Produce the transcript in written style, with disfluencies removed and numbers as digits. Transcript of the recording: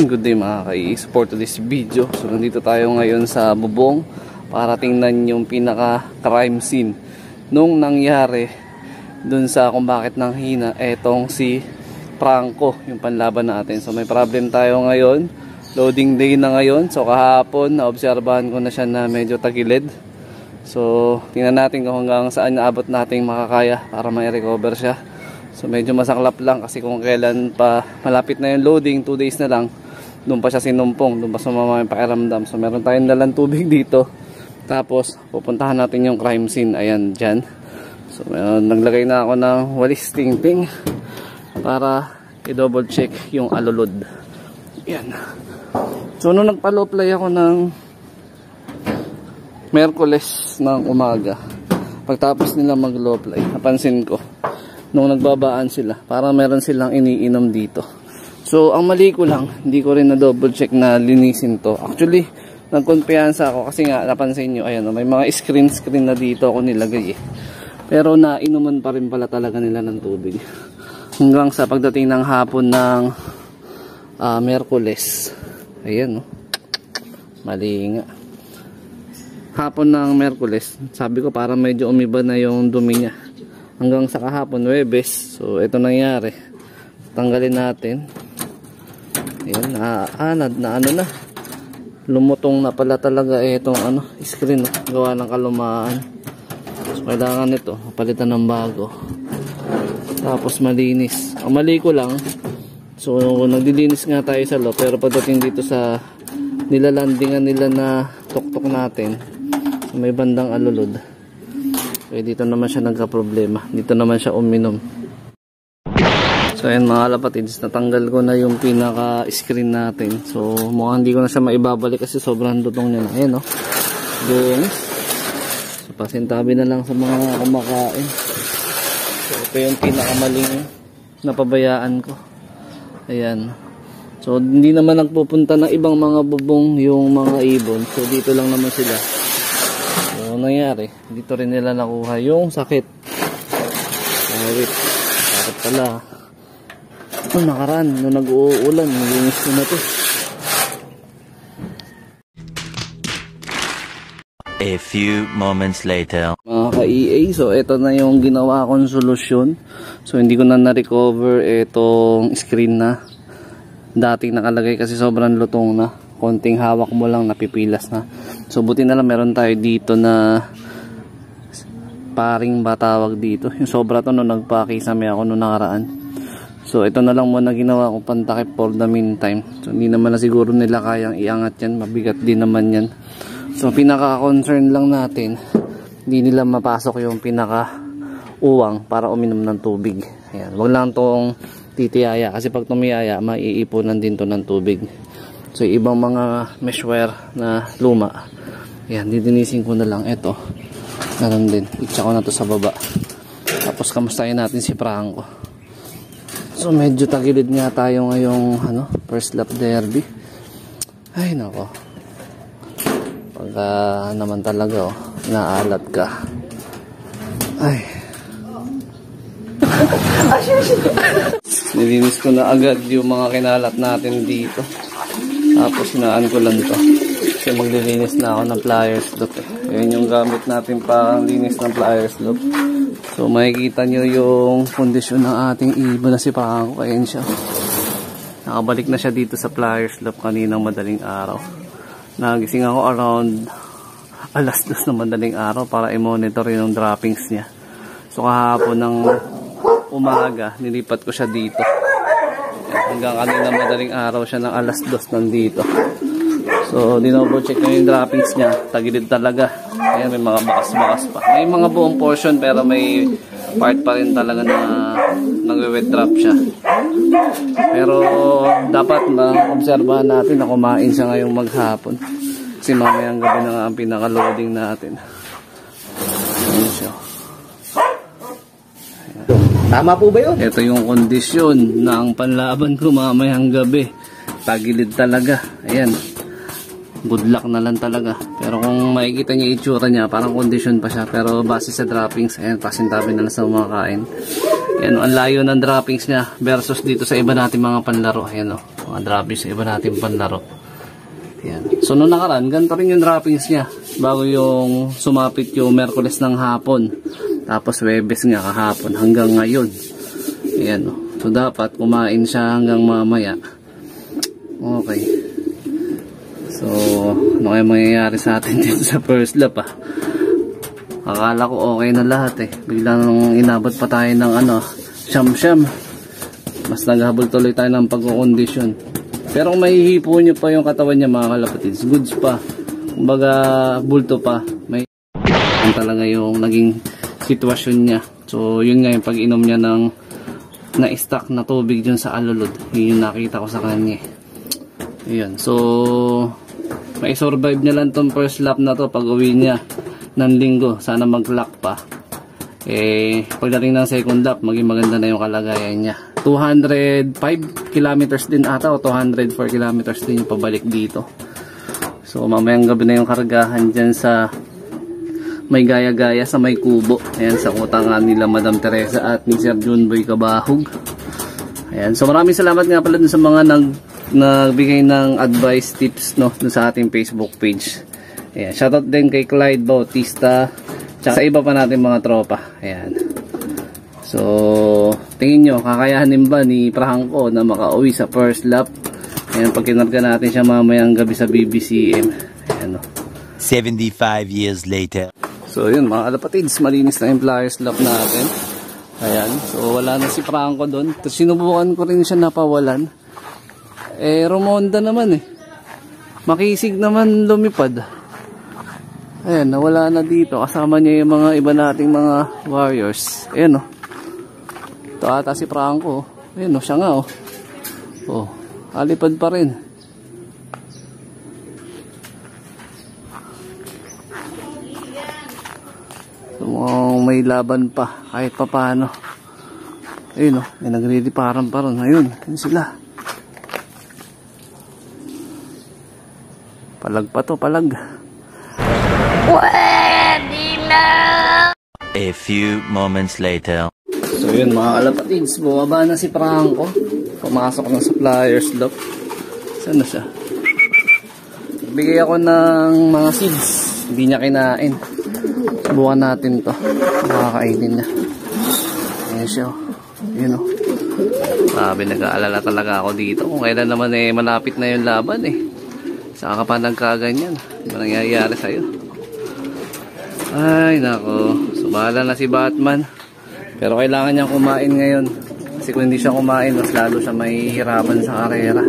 Good day mga ka-i-support to this video. So nandito tayo ngayon sa bubong para tingnan yung pinaka crime scene nung nangyari dun sa kung bakit nanghina etong si Franco, yung panlaban natin. So may problem tayo ngayon, loading day na ngayon. So kahapon naobserbahan ko na siya na medyo tagilid. So tingnan natin kung hanggang saan naabot nating makakaya para ma-recover siya. So medyo masaklap lang kasi kung kailan pa malapit na yung loading, 2 days na lang, doon pa siya sinumpong, doon pa sumama yung pakiramdam. So meron tayong dalang tubig dito. Tapos pupuntahan natin yung crime scene, ayan dyan. So naglagay na ako ng walis tingting para i-double check yung alulod. Ayan. So nung nagpa-low play ako ng Merkules ng umaga, pagtapos nila mag-low play, napansin ko nung nagbabaan sila, parang meron silang iniinom dito. So ang mali ko lang, hindi ko rin na double check na linisin to. Actually nagkumpiyansa ako kasi nga napansin nyo, ayan, may mga screen na dito ako nilagay eh. Pero nainuman pa rin pala talaga nila ng tubig hanggang sa pagdating ng hapon ng Merkules. Ayan, no? Mali nga. Hapon ng Merkules, sabi ko parang medyo umiba na yung dumi niya. Hanggang sa kahapon, Webes. So ito nangyari. Tanggalin natin. Ayan, na ano na. Lumutong na pala talaga itong screen, no? Gawa ng kalumaan. So kailangan ito palitan ng bago. Tapos malinis. Ang mali ko lang, so nagdilinis nga tayo sa loob, pero pagdating dito sa nilalandingan nila na tuktok natin, so may bandang alulod. So dito naman siya nagka-problema. Dito naman siya uminom. So ayan mga lapatids, natanggal ko na yung pinaka-screen natin. So mukhang hindi ko na siya maibabalik kasi sobrang dutong niya na. Ayan, no? Dungis. So pasintabi na lang sa mga kumakain. So ito yung pinakamaling napabayaan ko. Ayan. So hindi naman nagpupunta ng ibang mga bubong yung mga ibon. So dito lang naman sila. So nangyari, dito rin nila nakuha yung sakit. Wait, sakit pala. Nakaraan, nung nag-uulan, nilinis ko na to. A few moments later. Mga ka-EA, so ito na yung ginawa kong solusyon. So hindi ko na na-recover itong screen na dating nakalagay kasi sobrang lutong na. Konting hawak mo lang, napipilas na. So buti na lang meron tayo dito na paring ba tawag dito. Yung sobra to nung nagpakisame ako nung nakaraan. So ito na lang muna ginawa kong pantakip for the meantime. So hindi naman na siguro nila kayang iangat yan, mabigat din naman yan. So pinaka-concern lang natin, hindi nila mapasok yung pinaka-uwang para uminom ng tubig. Ayan, wag lang tong titiyaya kasi pag tumiyaya maiipunan din to ng tubig. So ibang mga meshware na luma, ayan, didinisin ko na lang. Ito naran din, itcha ko na to sa baba. Tapos kamustahin natin si Franco. So medyo tagilid nga tayo ngayong first lap derby. Ay nako, pagka naman talaga naalat ka. Ay nilinis ko na agad yung mga kinalat natin dito. Tapos hinaan ko lang to kasi maglilinis na ako ng pliers loop eh. Yan yung gamit natin pang linis ng pliers loop. So makikita nyo yung kondisyon ng ating ibon na si Franco. Ayan siya, nakabalik na siya dito sa pliers loop kaninang madaling araw. Nagising ako around 2:00 ng madaling araw para i-monitor yung droppings niya. So kahapon ng umaga nilipat ko siya dito. Hanggang kanina madaling araw siya ng 2:00 nandito. So dinoble check ko yung droppings niya, tagilid talaga. Ayan, may mga bakas-bakas pa. May mga buong portion pero may part pa rin talaga na nagwe-wet drop siya. Pero dapat ma-obserbahan natin na kumain siya ngayong maghapon. Kasi mamayang gabi na nga ang pinaka-loading natin. Ayan siya. Tama po ba yun? Ito yung kondisyon ng panlaban ko mamayang gabi. Tagilid talaga. Ayan. Good luck na lang talaga. Pero kung makikita niyo itsura niya, parang kondisyon pa siya. Pero base sa droppings, ayan, pasintabi na lang sa mga kain. Ayan, ang layo ng droppings niya versus dito sa iba natin mga panlaro. Ayan, o. Mga droppings sa iba natin panlaro. Yan. So nung nakaraan, ganito rin yung droppings niya. Bago yung sumapit yung Merkules ng hapon. Tapos Webes nga kahapon hanggang ngayon. Ayan o. So dapat kumain siya hanggang mamaya. Okay. So ano kaya mangyayari sa atin dito sa first lap ah. Akala ko okay na lahat eh. Bigla nung inabot pa tayo ng siyam-siyam. Mas naghabol tuloy tayo ng pagkukondisyon. Pero kung mahihipo nyo pa yung katawan niya mga kalapatids, goods pa. Kumbaga bulto pa. May talaga yung naging sitwasyon niya. So yun nga yung pag-inom niya ng na-stack na tubig dyan sa alulod. Yun yung nakita ko sa kanya. Ayun. So may survive niya lang tong first lap na to pag uwi niya ng linggo. Sana mag-lock pa. Pagdating ng second lap, maging maganda na yung kalagayan niya. 205 kilometers din ata o 204 kilometers din yung pabalik dito. So mamayang gabi na yung kargahan dyan sa may gaya-gaya sa may kubo. Ayan, sa utangan nila Madam Teresa at ni Sir Junboy Kabahog. Ayan, so maraming salamat nga pala dun sa mga nagbigay ng advice, tips no, dun sa ating Facebook page. Ayan, shoutout din kay Clyde Bautista tsaka sa iba pa natin mga tropa. Ayan. So, tingin nyo, kakayanin ba ni Prangko na makauwi sa first lap? Ayan, pag kinarga natin siya mamayang gabi sa BBCM. Ayan o. 75 years later. So, yun mga kalapatids, malinis na yung flyers lap natin. Ayan, so wala na si Prangko doon. Sinubukan ko rin siya napawalan. Romonda naman makisig naman lumipad. Ayan, nawala na dito. Kasama niya yung mga iba nating mga warriors. Ayan o. Ito ata si Prangko. Ayan o, siya nga o. O, alipad pa rin. So, may laban pa. Kahit pa paano. Ayun o, may nagriliparan pa rin. Ayun, yun sila. Palag pa to, palag. A few moments later. So yun mga kalapatids, bumaba na si Prangko. Pumasok na sa flyers lock. Saan na siya? Bigay ako ng mga seeds. Hindi niya kinain. Subukan natin to. Makakainin niya. Ayan siya. Yun o. Sabi, nag-aalala talaga ako dito. Kung kailan naman malapit na yung laban Saka ka pa nagkaganyan. Ano nangyayari sa'yo? Ay, nako. So, bahala na si Batman. Pero kailangan niyang kumain ngayon. Kasi kung hindi siya kumain, mas lalo siya mahihirapan sa karera.